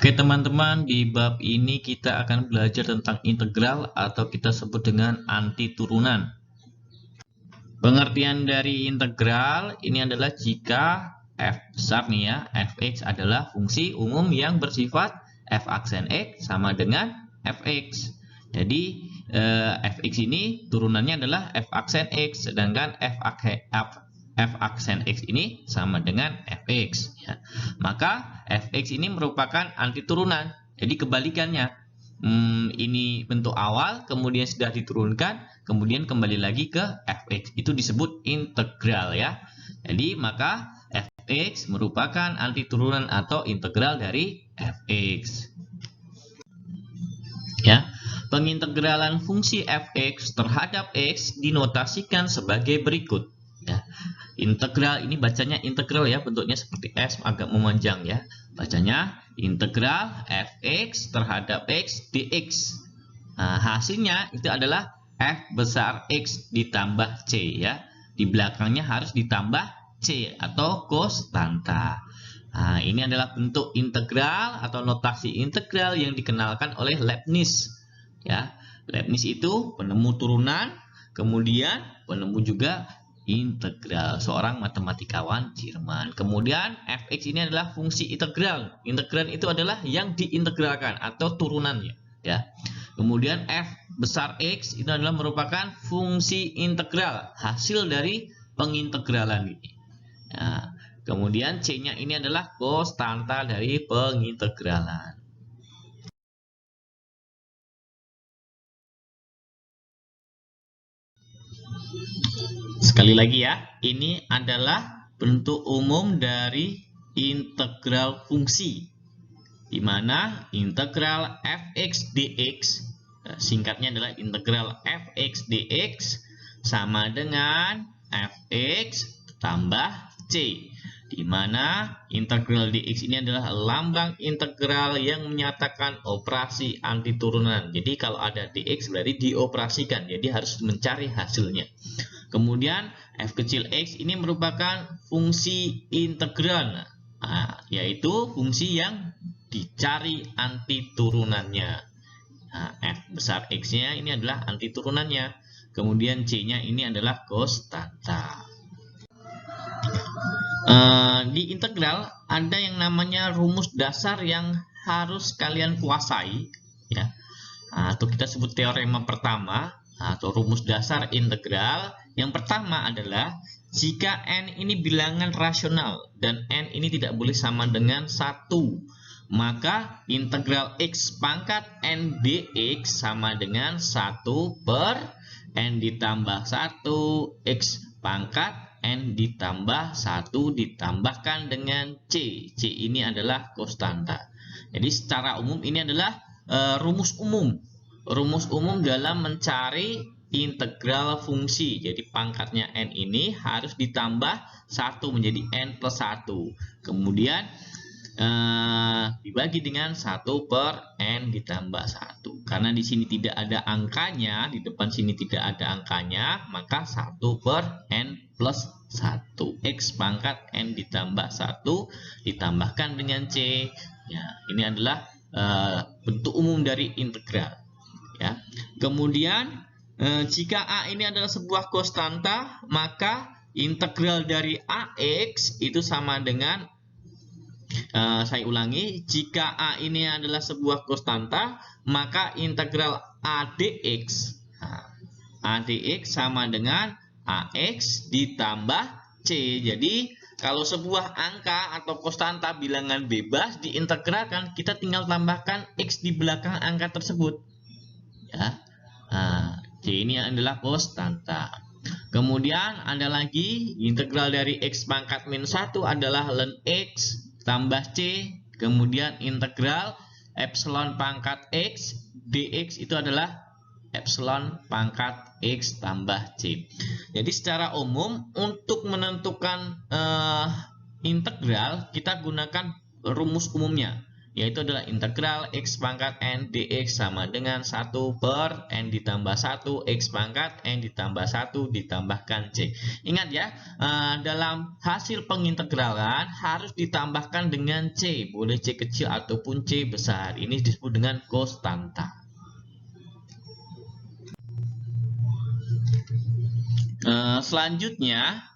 Oke teman-teman, di bab ini kita akan belajar tentang integral atau kita sebut dengan anti turunan. Pengertian dari integral ini adalah jika f besar nih ya, fx adalah fungsi umum yang bersifat f aksen x sama dengan fx. Jadi fx ini turunannya adalah f aksen x, sedangkan f aksen x ini sama dengan fx ya. Maka fx ini merupakan anti turunan. Jadi kebalikannya. Ini bentuk awal, kemudian sudah diturunkan, kemudian kembali lagi ke fx. Itu disebut integral ya. Jadi maka fx merupakan anti turunan atau integral dari fx. Ya. Pengintegralan fungsi fx terhadap x dinotasikan sebagai berikut. Ya. Integral ini bacanya integral ya, bentuknya seperti S, agak memanjang ya. Bacanya integral fx terhadap x dx. Nah, hasilnya itu adalah f besar x ditambah c ya. Di belakangnya harus ditambah c atau konstanta. Nah, ini adalah bentuk integral atau notasi integral yang dikenalkan oleh Leibniz ya. Leibniz itu penemu turunan, kemudian penemu juga integral, seorang matematikawan Jerman. Kemudian fx ini adalah fungsi integral. Integral itu adalah yang diintegralkan atau turunannya ya. Kemudian f besar x itu adalah merupakan fungsi integral, hasil dari pengintegralan ini. Nah, kemudian c-nya ini adalah konstanta dari pengintegralan. Sekali lagi ya, ini adalah bentuk umum dari integral fungsi, di mana integral fx dx, singkatnya adalah integral fx dx sama dengan fx tambah c, di mana integral dx ini adalah lambang integral yang menyatakan operasi anti turunan. Jadi kalau ada dx berarti dioperasikan, jadi harus mencari hasilnya. Kemudian f kecil x ini merupakan fungsi integral, yaitu fungsi yang dicari anti turunannya. Nah, f besar x-nya ini adalah anti turunannya. Kemudian c-nya ini adalah konstanta. Di integral ada yang namanya rumus dasar yang harus kalian kuasai ya. Atau kita sebut teorema pertama atau rumus dasar integral. Yang pertama adalah jika n ini bilangan rasional dan n ini tidak boleh sama dengan 1, maka integral x pangkat n dx sama dengan 1 per n ditambah 1 x pangkat n ditambah 1 ditambahkan dengan c. C ini adalah konstanta. Jadi secara umum ini adalah rumus umum. Rumus umum dalam mencari integral fungsi. Jadi pangkatnya n ini harus ditambah 1 menjadi n plus 1. Kemudian dibagi dengan 1 per n ditambah 1. Karena di sini tidak ada angkanya, di depan sini tidak ada angkanya, maka 1 per n plus 1. X pangkat n ditambah 1 ditambahkan dengan c. Ya, ini adalah bentuk umum dari integral. Ya. Kemudian jika a ini adalah sebuah konstanta, maka integral dari ax itu sama dengan, saya ulangi, jika a ini adalah sebuah konstanta, maka integral a dx, a dx sama dengan ax ditambah c. Jadi kalau sebuah angka atau konstanta bilangan bebas diintegralkan, kita tinggal tambahkan x di belakang angka tersebut. Ya. C ini adalah konstanta. Kemudian ada lagi integral dari x pangkat min 1 adalah ln x tambah c. Kemudian integral epsilon pangkat x dx itu adalah epsilon pangkat x tambah c. Jadi secara umum untuk menentukan integral kita gunakan rumus umumnya. yaitu adalah integral x pangkat n dx sama dengan 1 per n ditambah 1 x pangkat n ditambah 1 ditambahkan c. Ingat ya, dalam hasil pengintegralan harus ditambahkan dengan c, boleh c kecil ataupun c besar. Ini disebut dengan konstanta. Selanjutnya,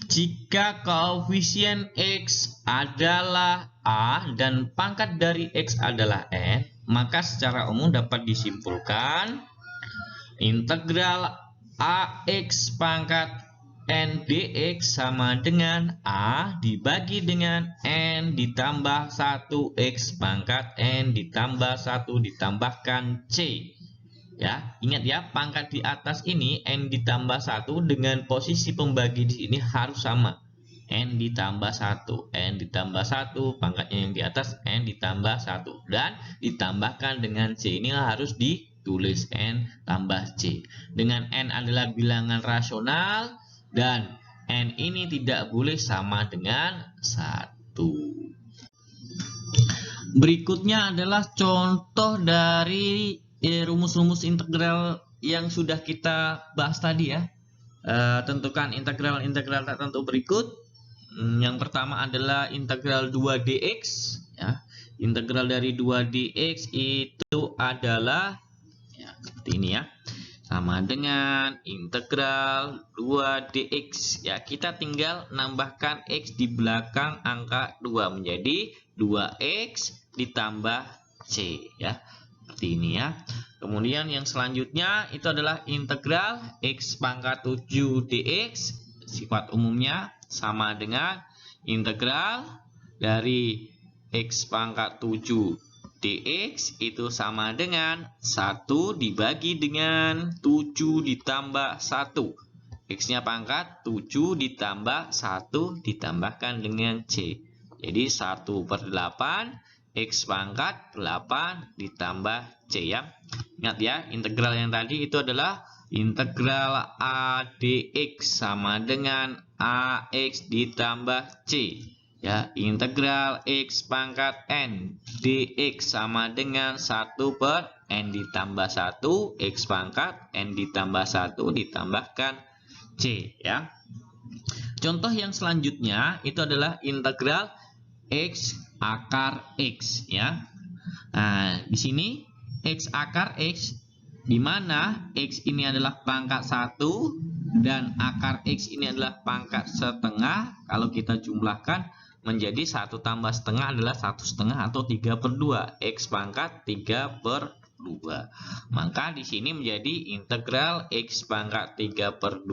jika koefisien x adalah a dan pangkat dari x adalah n, maka secara umum dapat disimpulkan integral ax pangkat n dx sama dengan a dibagi dengan n ditambah 1x pangkat n ditambah 1 ditambahkan c. Ya, ingat ya, pangkat di atas ini n ditambah 1 dengan posisi pembagi di sini harus sama. N ditambah 1, n ditambah 1, pangkatnya yang di atas n ditambah 1 dan ditambahkan dengan c. Ini harus ditulis n tambah c. Dengan n adalah bilangan rasional dan n ini tidak boleh sama dengan 1. Berikutnya adalah contoh dari rumus-rumus integral yang sudah kita bahas tadi ya. Tentukan integral tertentu berikut. Yang pertama adalah integral 2 dx ya. Integral dari 2 dx itu adalah ya, seperti ini ya. Sama dengan integral 2 dx ya. Kita tinggal nambahkan x di belakang angka 2 menjadi 2x ditambah c ya. Seperti ini ya. Kemudian yang selanjutnya itu adalah integral x pangkat 7 dx. Sifat umumnya sama dengan integral dari x pangkat 7 dx itu sama dengan 1 dibagi dengan 7 ditambah 1. X-nya pangkat 7 ditambah 1 ditambahkan dengan c. Jadi 1/8 x pangkat 8 ditambah c ya. Ingat ya, integral yang tadi itu adalah integral a dx sama dengan ax ditambah c ya. Integral x pangkat n dx sama dengan 1 per n ditambah 1 x pangkat n ditambah 1 ditambahkan c ya. Contoh yang selanjutnya itu adalah integral x akar x ya. Nah, di sini x akar x di mana x ini adalah pangkat 1 dan akar x ini adalah pangkat setengah. Kalau kita jumlahkan menjadi 1 tambah setengah adalah 1/2 atau 3/2. X pangkat 3/2. Maka di sini menjadi integral x pangkat 3/2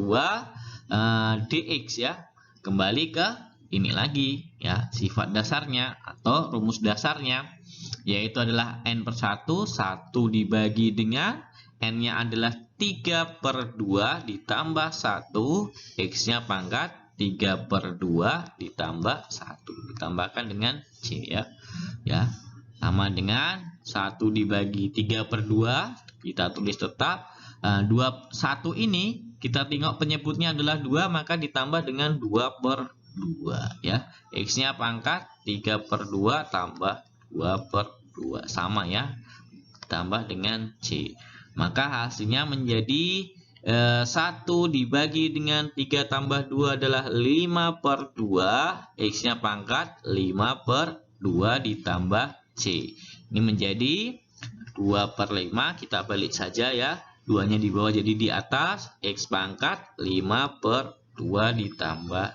dx ya. Kembali ke ini lagi ya, sifat dasarnya atau rumus dasarnya, yaitu adalah n/1, 1 dibagi dengan n-nya adalah 3/2 ditambah 1, x-nya pangkat 3/2 ditambah 1, ditambahkan dengan c ya. Ya, sama dengan 1 dibagi 3/2, kita tulis tetap 1 ini kita tengok penyebutnya adalah 2, maka ditambah dengan 2/2 ya. X-nya pangkat 3/2 tambah 2/2 sama ya, tambah dengan c. Maka hasilnya menjadi 1 dibagi dengan 3 tambah 2 adalah 5/2. X-nya pangkat 5/2 ditambah c. Ini menjadi 2/5. Kita balik saja ya, 2-nya di bawah jadi di atas. X pangkat 5/2 ditambah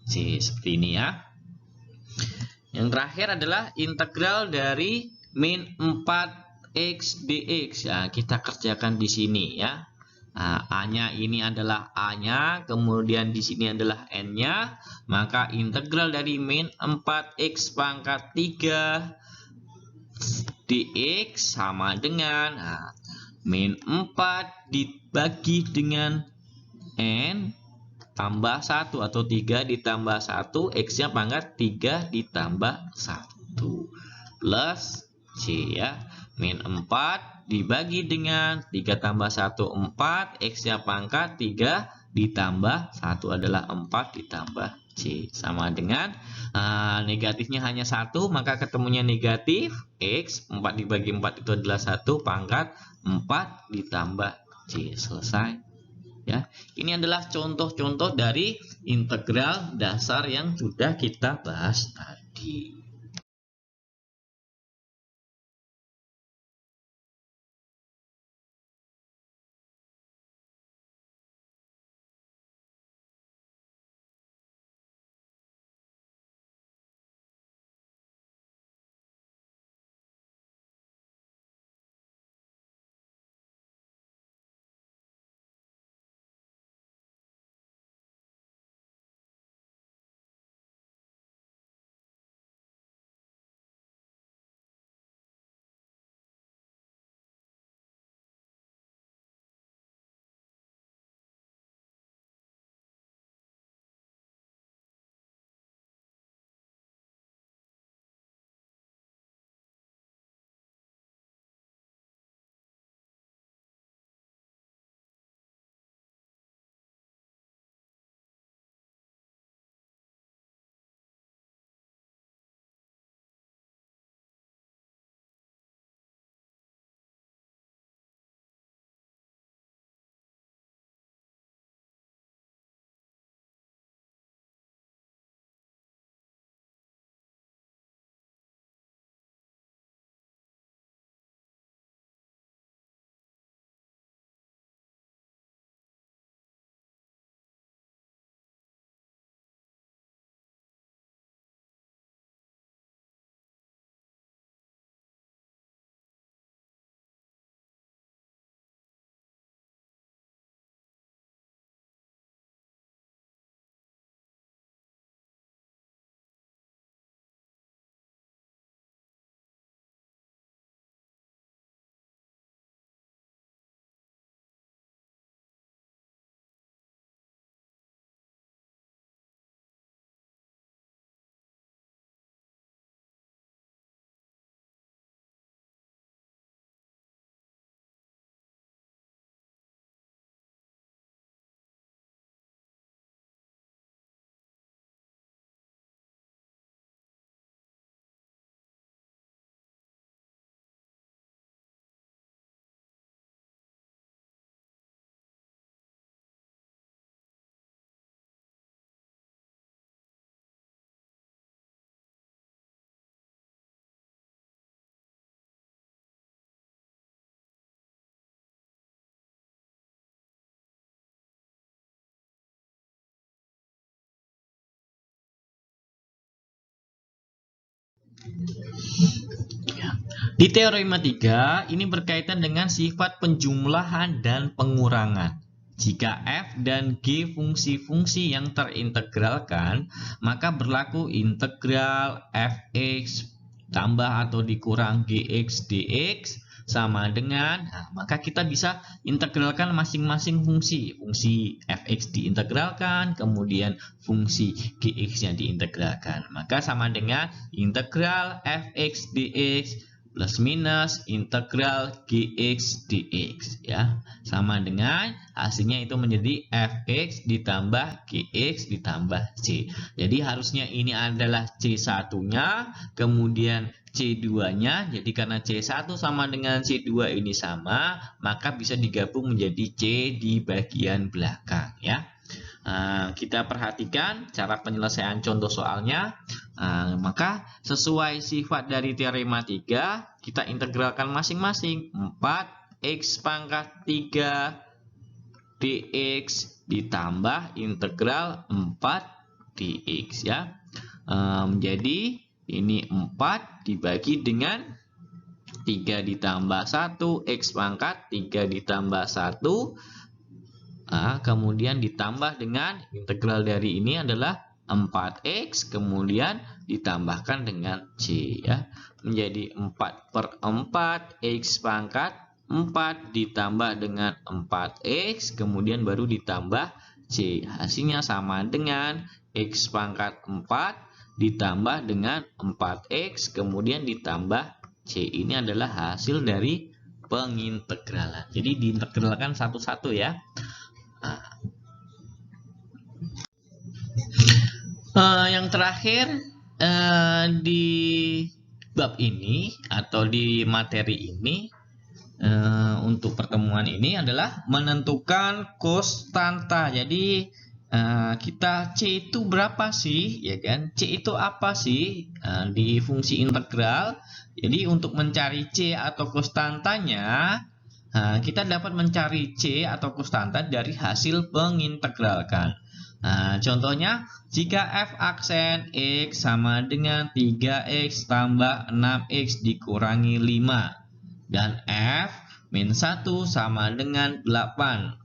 c. Seperti ini ya. Yang terakhir adalah integral dari min 4x dx ya. Kita kerjakan di sini ya. Nah, a-nya ini adalah a-nya, kemudian di sini adalah n-nya, maka integral dari min 4x pangkat 3 dx sama dengan min 4 dibagi dengan n tambah 1 atau 3 ditambah 1, x-nya pangkat 3 ditambah 1 plus c ya. Min 4 dibagi dengan 3 tambah 1 4, x-nya pangkat 3 ditambah 1 adalah 4 ditambah C. Sama dengan negatifnya hanya 1, maka ketemunya negatif X. 4 dibagi 4 itu adalah 1 pangkat 4 ditambah C. Selesai. Ya, ini adalah contoh-contoh dari integral dasar yang sudah kita bahas tadi. Di teorema 3, ini berkaitan dengan sifat penjumlahan dan pengurangan. Jika f dan g fungsi-fungsi yang terintegralkan, maka berlaku integral fx tambah atau dikurang gx dx sama dengan, maka kita bisa integralkan masing-masing fungsi. Fungsi fx diintegralkan, kemudian fungsi gx-nya diintegralkan. Maka sama dengan integral fx dx plus minus integral gx dx, ya, sama dengan hasilnya itu menjadi fx ditambah gx ditambah c. Jadi harusnya ini adalah c1 nya, kemudian c2 nya. Jadi karena c1 sama dengan c2 ini sama, maka bisa digabung menjadi c di bagian belakang, ya. Kita perhatikan cara penyelesaian contoh soalnya. Maka sesuai sifat dari teorema 3, kita integralkan masing-masing. 4x pangkat 3 dx ditambah integral 4 dx, ya. Jadi ini 4 dibagi dengan 3 ditambah 1, x pangkat 3 ditambah 1, kemudian ditambah dengan integral dari ini adalah 4x, kemudian ditambahkan dengan c, ya, menjadi 4/4 x pangkat 4 ditambah dengan 4x, kemudian baru ditambah c. Hasilnya sama dengan x pangkat 4 ditambah dengan 4x, kemudian ditambah c. Ini adalah hasil dari pengintegralan. Jadi diintegralkan satu-satu, ya. Yang terakhir di bab ini atau di materi ini untuk pertemuan ini adalah menentukan konstanta. Jadi kita C itu berapa sih, ya kan? C itu apa sih di fungsi integral? Jadi untuk mencari C atau konstantanya, kita dapat mencari C atau konstanta dari hasil pengintegralkan. Contohnya, jika f aksen X sama dengan 3X tambah 6X dikurangi 5 dan f min 1 sama dengan 8.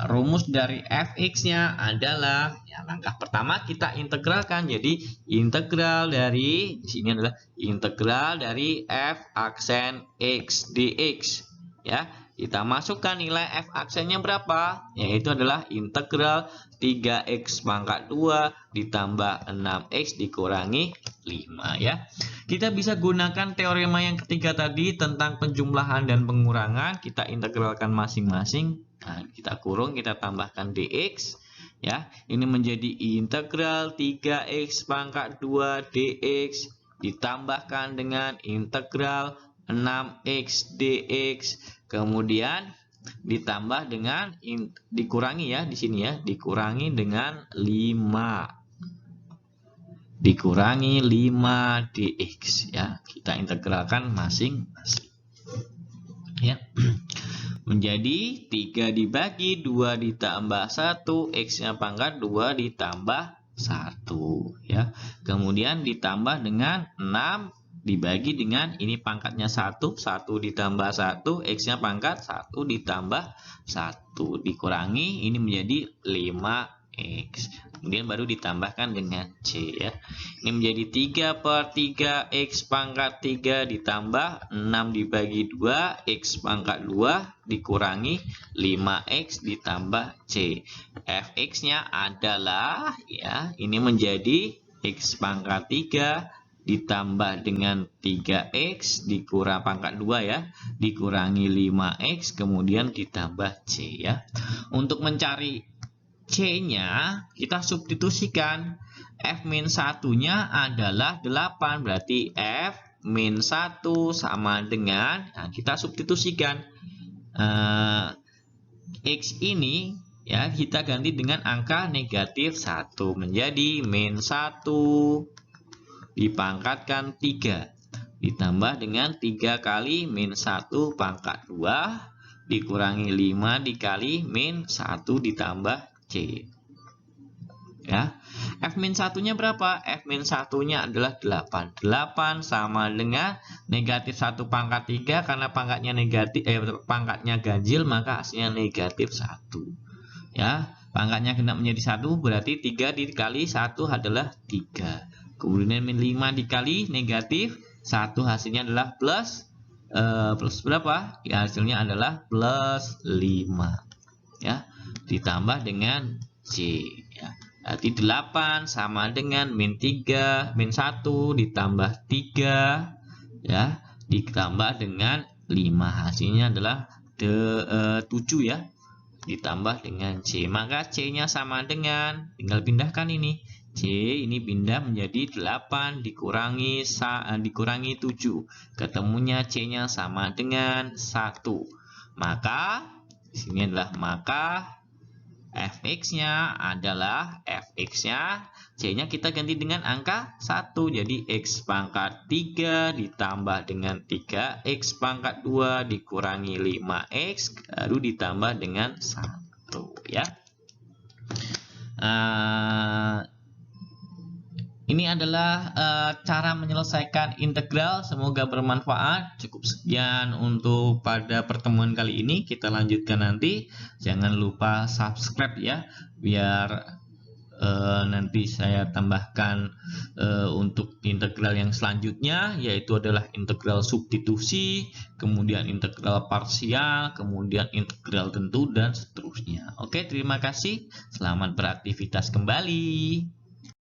Rumus dari fx-nya adalah, ya, langkah pertama kita integralkan. Jadi integral dari di sini adalah integral dari f aksen X dx, ya. Kita masukkan nilai f aksennya berapa, yaitu adalah integral 3x pangkat 2 ditambah 6x dikurangi 5, ya. Kita bisa gunakan teorema yang ketiga tadi tentang penjumlahan dan pengurangan. Kita integralkan masing-masing. Kita kurung, kita tambahkan dx, ya. Ini menjadi integral 3x pangkat 2 dx ditambahkan dengan integral 6x dx, kemudian ditambah dengan dikurangi, ya, di sini, ya, dikurangi dengan 5 dikurangi 5 dx, ya. Kita integralkan masing-masing, ya. Menjadi 3 dibagi 2 ditambah 1, x-nya pangkat 2 ditambah 1, ya. Kemudian ditambah dengan 6 dibagi dengan ini pangkatnya 1, 1 ditambah 1, x-nya pangkat 1 ditambah 1 dikurangi ini menjadi 5x. Kemudian baru ditambahkan dengan c, ya. Ini menjadi 3/3x pangkat 3 ditambah 6 dibagi 2, x pangkat 2 dikurangi 5x ditambah c. Fx-nya adalah, ya, ini menjadi x pangkat 3 ditambah dengan 3x dikurang pangkat 2, ya, dikurangi 5x kemudian ditambah c, ya. Untuk mencari c-nya kita substitusikan. F min 1-nya adalah 8, berarti F min 1 sama dengan, kita substitusikan x ini, ya, kita ganti dengan angka negatif 1 menjadi min 1 dipangkatkan 3 ditambah dengan 3 kali min 1 pangkat 2 dikurangi 5 dikali min 1 ditambah c, ya. F min 1-nya berapa? F min 1-nya adalah 8. 8 sama dengan negatif 1 pangkat 3, karena pangkatnya negatif, pangkatnya ganjil maka hasilnya negatif 1, ya. Pangkatnya genap menjadi 1, berarti 3 dikali 1 adalah 3. Kemudian min 5 dikali negatif 1 hasilnya adalah plus berapa? Ya, hasilnya adalah plus 5, ya. Ditambah dengan c, ya. Berarti 8 sama dengan min 3 min 1 ditambah 3, ya, ditambah dengan 5 hasilnya adalah 7, ya, ditambah dengan c. Maka c-nya sama dengan, tinggal pindahkan ini. C ini pindah menjadi 8 dikurangi 7. Ketemunya C-nya sama dengan 1. Maka di sini adalah fx-nya adalah fx-nya, C-nya kita ganti dengan angka 1. Jadi x pangkat 3 ditambah dengan 3x pangkat 2 dikurangi 5x baru ditambah dengan 1, ya. Ini adalah cara menyelesaikan integral. Semoga bermanfaat. Cukup sekian untuk pada pertemuan kali ini. Kita lanjutkan nanti. Jangan lupa subscribe, ya, biar nanti saya tambahkan untuk integral yang selanjutnya, yaitu adalah integral substitusi, kemudian integral parsial, kemudian integral tentu, dan seterusnya. Oke, terima kasih. Selamat beraktivitas kembali.